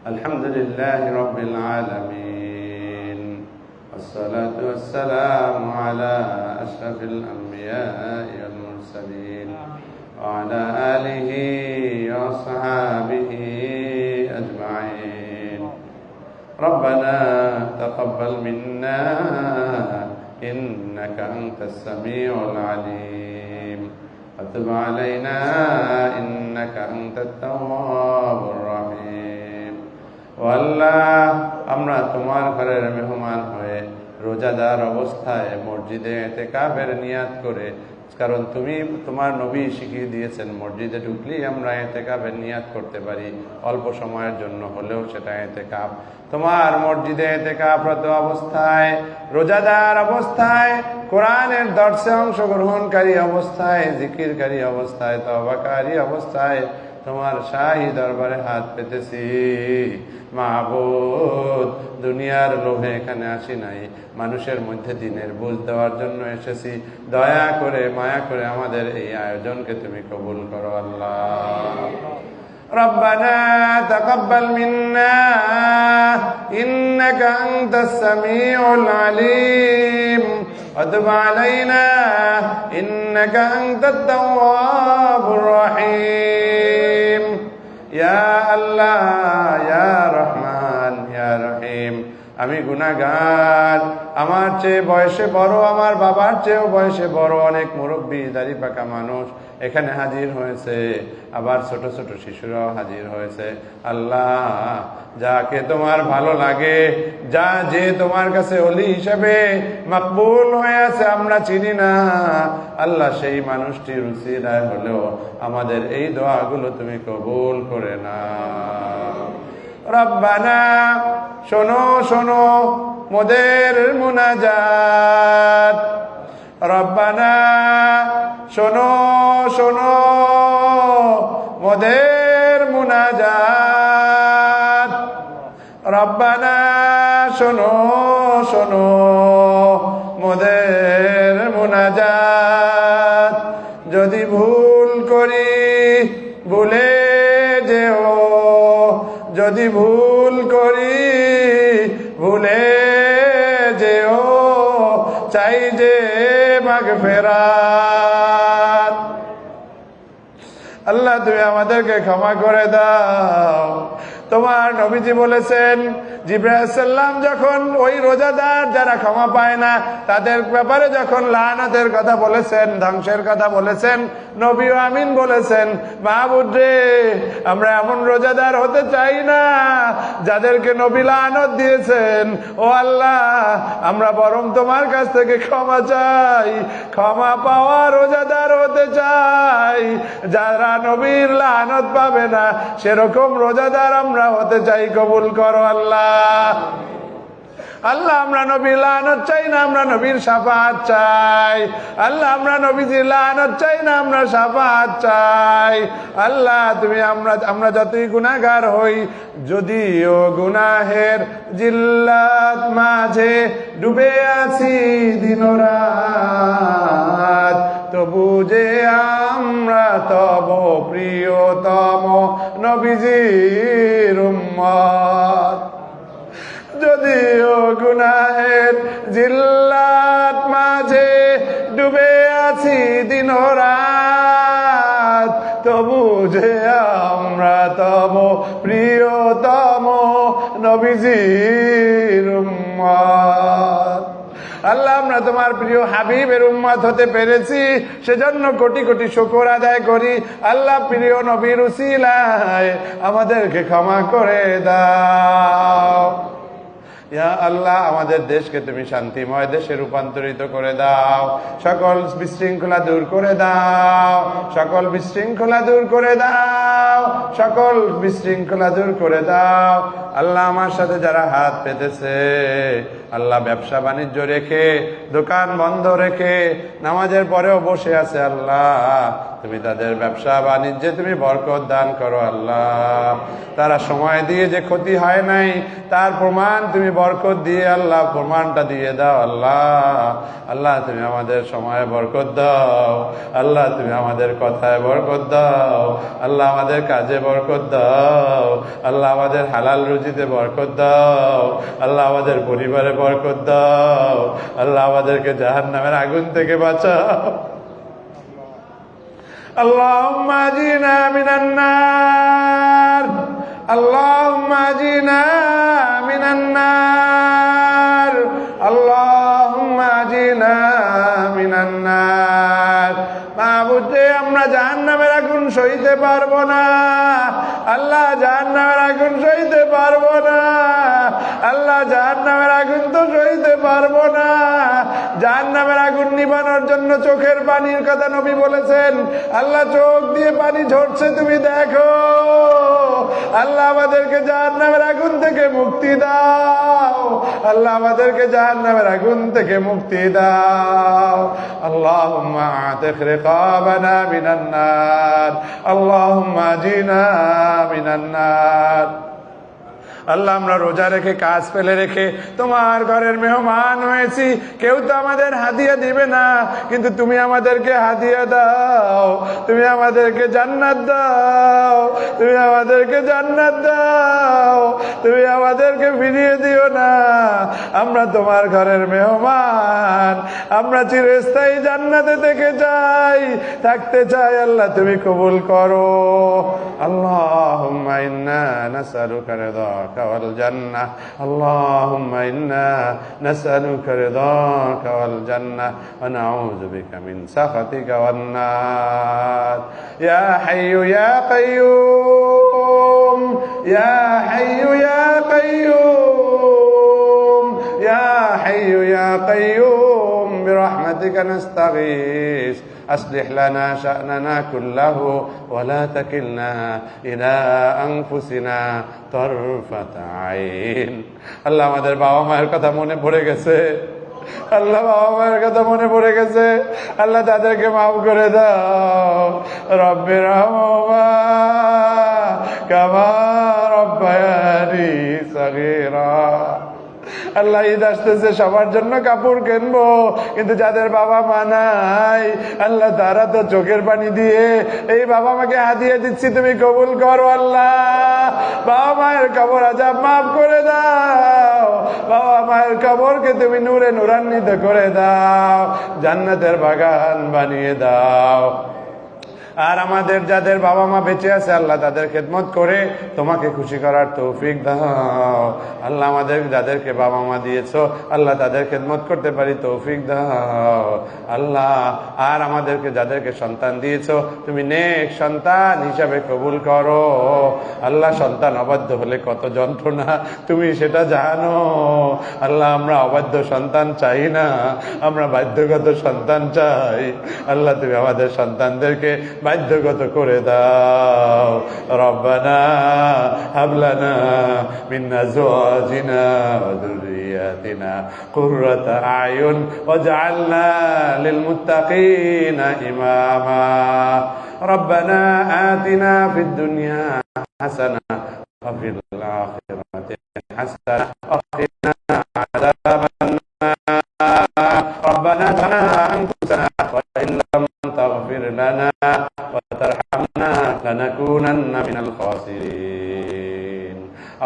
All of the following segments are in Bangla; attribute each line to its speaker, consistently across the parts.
Speaker 1: আলহামদুলিল্লাহি রাব্বিল আলামিন ওয়াসসালাতু ওয়াসসালামু আলা আশরাফিল আমবিয়াই ওয়াল মুরসালিন ওয়া আলা আলিহি ওয়া সাহবিহি আজমাইন। রব্বানা তাকাব্বাল মিন্না ইন্নাকা আনতাস সামিউল আলিম ওয়া তুব আলাইনা ইন্নাকা আনতাত তাওয়াবুর রহিম। ও আল্লাহ, আমরা তোমার ঘরের মেহমান হয়ে রোজাদার অবস্থায় মসজিদে ইতিকাফের নিয়াত করে, কারণ তুমি তোমার নবী শিখিয়ে দিয়েছেন মসজিদে ঢুকলেই আমরা ইতিকাফের নিয়াত করতে পারি, অল্প সময়ের জন্য হলেও সেটা ইতিকাফ। তোমার মসজিদে ইতিকাফরত অবস্থায়, রোজাদার অবস্থায়, কোরআনের দর্শে অংশগ্রহণকারী অবস্থায়, জিকিরকারী অবস্থায়, তওবাকারী অবস্থায় তোমার শাহী দরবারে হাত পেতেছি। মাবুদ, দুনিয়ার লোভে এখানে আসি নাই, মানুষের মধ্যে দিনের বুঝ দেওয়ার জন্য এসেছি। দয়া করে মায়া করে আমাদের এই আয়োজনকে তুমি কবুল করো আল্লাহ। রব্বানা তাকাব্বাল মিন্না ইন্নাকা আনতাস সামিউল আলিম ওয়া তুব আলাইনা ইন্নাকা আনতাত তাওয়াবুর রহিম। ইয়া আল্লাহ, ইয়া রহমান, ইয়া রহিম, আমি গুনাহগার। আমার চেয়ে বয়সে বড়, আমার বাবার চেয়েও বয়সে বড় অনেক মুরব্বী দাড়ি পাকা মানুষ এখানে হাজির হয়েছে, আবার ছোট ছোট শিশুরাও হাজির হয়েছে। আল্লাহ, যাকে তোমার ভালো লাগে, যে তোমার কাছে ওলি হিসেবে মকবুল হয়ে আছে, আমরা চিনি না আল্লাহ, সেই মানুষটির উসিলায় হলেও আমাদের এই দোয়াগুলো তুমি কবুল করে নাও। রব্বানা, শোনো শোনো মোদের মুনাজাত। রব্বানা, শোনো শোনো মোদের মুনাজাত। রব্বানা, শোনো শোনো মোদের মুনাজাত। যদি ভুল করি ভুলে যেও, যদি ভুল করি ভুলে যেও, চাই যে মাগফিরাত। আল্লাহ, তুমি আমাদেরকে ক্ষমা করে দাও। তোমার নবীজি বলেছেন, জিবরাইল আলাইহিস সালাম যখন ওই রোজাদার যারা ক্ষমা পায় না তাদের ব্যাপারে যখন লানাতের কথা বলেছেন, ধ্বংসের কথা বলেছেন, নবীও আমিন বলেছেন। মাহবুব রে, আমরা এমন রোজাদার হতে চাই না যাদেরকে নবী লানত দিয়েছেন। ও আল্লাহ, আমরা বরং তোমার কাছ থেকে ক্ষমা চাই, ক্ষমা পাওয়া রোজাদার হতে চাই, যারা নবীর লানত পাবে না সেরকম রোজাদার আমরা হতে চাই। কবুল করো আল্লাহ। আল্লাহ, আমরা নবীর লানত চাই না, আমরা নবীর শাফাআত চাই। আল্লাহ, আমরা নবীজির লানত চাই না, আমরা শাফাআত চাই। আল্লাহ, তুমি আমরা যতই গুনাহগার হই, যদিও গুনাহের জিল্লাত মাঝে ডুবে আছি দিনরাত, তবু যে আমরা তব প্রিয়তম নবীজির উম্মত। যদিও গুনাহের জিল্লাত মাঝে ডুবে আছি দিনরাত, তবু যে আমরা তব প্রিয়তম নবীজির উম্মত। আল্লাহ, আমরা তোমার প্রিয় হাবিবের উম্মত হতে পেরেছি, সেজন্য কোটি কোটি শুকর আদায় করি। আল্লাহ, প্রিয় নবীর উসিলায় আমাদেরকে ক্ষমা করে দাও। ইয়া আল্লাহ, আমাদের দেশকে তুমি শান্তিময় দেশে রূপান্তরিত করে দাও, সকল বিশৃঙ্খলা দূর করে দাও, সকল বিশৃঙ্খলা দূর করে দাও, সকল বিশৃঙ্খলা দূর করে দাও। আল্লাহ, আমার সাথে যারা হাত পেতেছে, আল্লাহ ব্যবসা বাণিজ্য রেখে, দোকান বন্ধ রেখে নামাজের পরেও বসে আছে, আল্লাহ তুমি তাদের ব্যবসা বাণিজ্যে তুমি বরকত দান করো আল্লাহ। তারা সময় দিয়ে যে ক্ষতি হয় নাই তার প্রমাণ তুমি বরকত দিয়ে আল্লাহ প্রমাণটা দিয়ে দাও আল্লাহ। আল্লাহ তুমি আমাদের সময়ে বরকত দাও আল্লাহ, তুমি আমাদের কথায় বরকত দাও আল্লাহ, আমাদের কাজে বরকত দাও আল্লাহ, আমাদের হালাল রুজিতে বরকত দাও আল্লাহ, আমাদের পরিবারে বরকত দাও আল্লাহ, আমাদেরকে জাহান্নামের আগুন থেকে বাঁচাও। اللهم اجنا من النار اللهم اجنا من النار اللهم اجنا من النار। মাবুদ, আমরা জাহান্নামের আগুন সইতে পারবো না আল্লাহ, জাহান্নামের আগুন সইতে পারবো না আল্লাহ, জাহান্নামের আগুন তো সইতে পারবো না। জাহান্নামের আগুন নিবানোর জন্য চোখের পানির কথা নবী বলেছেন। আল্লাহ, চোখ দিয়ে পানি ঝরছে তুমি দেখো আল্লাহ, আমাদেরকে জাহান্নামের আগুন থেকে মুক্তি দাও আল্লাহ, আমাদেরকে জাহান্নামের আগুন থেকে মুক্তি দাও। আল্লাহুম্মা আতিক রিকাবানা মিনান নার আল্লাহুম্মা আজিনা মিনান নার। আল্লাহ, আমরা রোজা রেখে কাজ ফেলে রেখে তোমার ঘরের মেহমান হয়েছি, কেউ তো আমাদের হাদিয়া দিবে না, কিন্তু তুমি আমাদেরকে হাদিয়া দাও, তুমি আমাদেরকে জান্নাত দাও, তুমি আমাদেরকে জান্নাত দাও, তুমি আমাদেরকে ফিরিয়ে দিও না। আমরা তোমার ঘরের মেহমান, আমরা চিরস্থায়ী জান্নাতে থেকে যাই, থাকতে চাই আল্লাহ, তুমি কবুল করো। আল্লাহুম্মা ইন্না নাসআলুকা রিদাকা والجنة اللهم إنا نسألك رضاك والجنة ونعوذ بك من سخطك والنار يا حي يا قيوم يا حي يا قيوم يا حي يا قيوم برحمتك نستغيث أصلح لنا شأننا كله ولا تكلنا إلى أنفسنا طرفة عين। আল্লাহ, আমাদের বাবা মায়ের কথা মনে পড়ে গেছে আল্লাহ, বাবা মায়ের কথা মনে পড়ে গেছে আল্লাহ, তাদেরকে মাফ করে দাও। রব্বির রহমা কামা রব্বায়ানি সগীরা। আল্লাহ, ঈদ আসতেছে, সবার জন্য কাপড় কিনবো, কিন্তু যাদের বাবা মা নাই আল্লাহ, তারা তো চোখের পানি দিয়ে এই বাবা মাকে হাদিয়ে দিচ্ছি, তুমি কবুল করো আল্লাহ। বাবা মায়ের কবর আযাব মাফ করে দাও, বাবা মায়ের কবরকে তুমি নূরে নূরান্বিত করে দাও, জান্নাতের বাগান বানিয়ে দাও। আর আমাদের যাদের বাবা মা বেঁচে আছে আল্লাহ, তাদের খেদমত করে তোমাকে খুশি করার তৌফিক দাও আল্লাহ। আমাদের যাদেরকে বাবা মা দিয়েছো আল্লাহ, তাদের খেদমত করতে পারি তৌফিক দাও আল্লাহ। আর আমাদেরকে যাদেরকে সন্তান দিয়েছো তুমি নেক সন্তান হিসাবে কবুল করো আল্লাহ। সন্তান অবাধ্য হলে কত যন্ত্রণা তুমি সেটা জানো আল্লাহ। আমরা অবাধ্য সন্তান চাই না, আমরা বাধ্যগত সন্তান চাই আল্লাহ। তুমি আমাদের সন্তানদেরকে বাধ্যগত করে দাও। রব্বানা হাবলানা মিন আজওয়াজিনা ওয়া যুররিয়াতিনা কুররাতা আয়ুন ওয়াজআলনা লিল মুত্তাকিনা ইমামা। রব্বানা আতিনা ফিদ দুনিয়া হাসানাহ ওয়া ফিল আখিরাতি হাসানাহ ওয়া কিনা আযাবান নার। রব্বানা জানা আনফুসানা ওয়া ইল্লাম তাগফির লানা وترحمنا لنكونن من الخاسرين.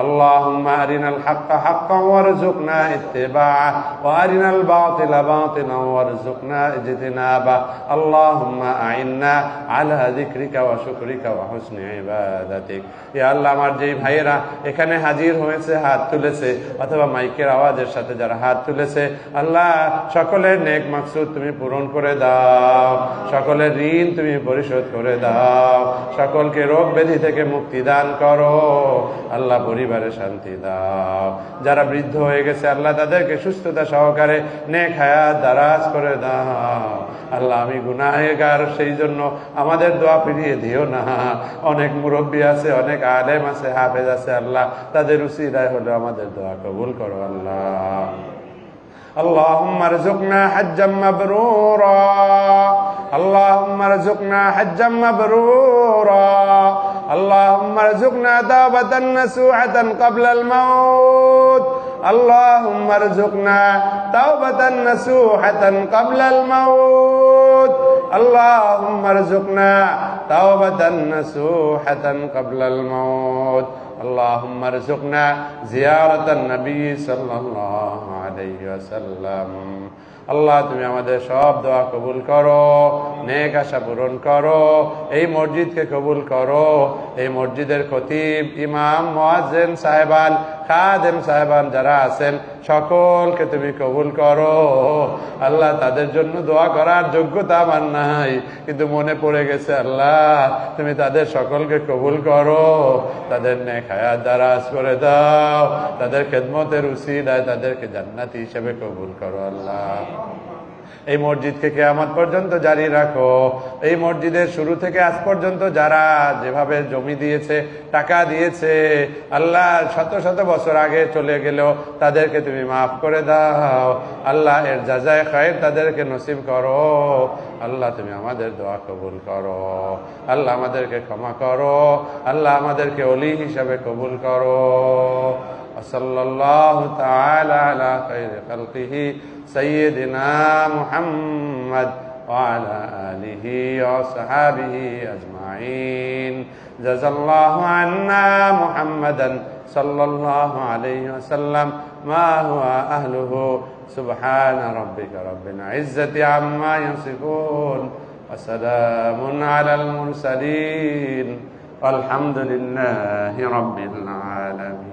Speaker 1: اللهم أرنا الحق حقا وارزقنا اتباعه وأرنا الباطل باطلا وارزقنا اجتنابه. اللهم أعنا على ذكرك وشكرك وحسن عبادتك. يا الله, আমার যেই ভাইয়েরা এখানে হাজির হয়েছে, হাত তুলেছে, অথবা মাইকের আওয়াজের সাথে যারা হাত তুলেছে আল্লাহ, সকলের নেক মাকসুদ তুমি পূরণ করে দাও, সকলের ঋণ তুমি পরিশোধ করে দাও, সকলকে রোগ ব্যাধি থেকে মুক্তি দান করো আল্লাহ। পরিবারে শান্তি দাও। যারা বৃদ্ধ হয়ে গেছে আল্লাহ, তাদেরকে সুস্থতা সহকারে নেক হায়াত দারাজ করে দাও আল্লাহ। আমি গুনাহগার, সেই জন্য আমাদের দোয়া ফিরিয়ে দিও না। অনেক মুরব্বী আছে, অনেক আলেম আছে, হাফেজ আছে আল্লাহ, তাদের উসিলায় হলো আমাদের দোয়া কবুল করো আল্লাহ। اللهم ارزقنا حجا مبرورا اللهم ارزقنا حجا مبرورا اللهم ارزقنا توبة نصوحة قبل الموت اللهم ارزقنا توبة نصوحة قبل الموت اللهم ارزقنا توبة نصوحة قبل الموت اللهم ارزقنا زيارة النبي صلى الله عليه وسلم আল্লাহ তুমি আমাদের সব দোয়া কবুল করো, নেক আশা পূরণ করো, এই মসজিদকে কবুল করো, এই মসজিদের খতিব, ইমাম, মুয়াজ্জিন সাহেবান, খাদেম সাহেবান যারা আছেন সকলকে তুমি কবুল করো। আল্লাহ তাদের জন্য দোয়া করার যোগ্যতা আমার নাই, কিন্তু মনে পড়ে গেছে আল্লাহ তুমি তাদের সকলকে কবুল করো, তাদের নেক হায়াত দারাজ করে দাও, তাদের খেদমতের উসিলায় তাদেরকে জান্নাতি হিসেবে কবুল করো। আল্লাহ এই মসজিদকে কিয়ামত পর্যন্ত জারি রাখো। এই মসজিদের শুরু থেকে আজ পর্যন্ত যারা যেভাবে জমি দিয়েছে, টাকা দিয়েছে, আল্লাহ শত শত বছর আগে চলে গেলেও তাদেরকে তুমি মাফ করে দাও। আল্লাহ এর জাযায়ে খায়র তাদেরকে নসিব করো। আল্লাহ তুমি আমাদের দোয়া কবুল করো। আল্লাহ আমাদেরকে ক্ষমা করো। আল্লাহ আমাদেরকে ওলি হিসাবে কবুল করো। সাল্লাল্লাহু তাআলা আলা খায়রি খালকিহি সাইয়্যিদিনা মুহাম্মদ ওয়া আলা আলিহি ওয়া সাহবিহি আজমাইন। জাযাল্লাহু আন্না মুহাম্মাদান সাল্লাল্লাহু আলাইহি ওয়াসাল্লাম মা হুয়া আহলুহু। সুবহানা রাব্বিকা রাব্বিল ইজ্জাতি আম্মা ইয়াসিফুন ওয়া সালামুন আলাল মুরসালিন ওয়ালহামদুলিল্লাহি রাব্বিল আলামিন।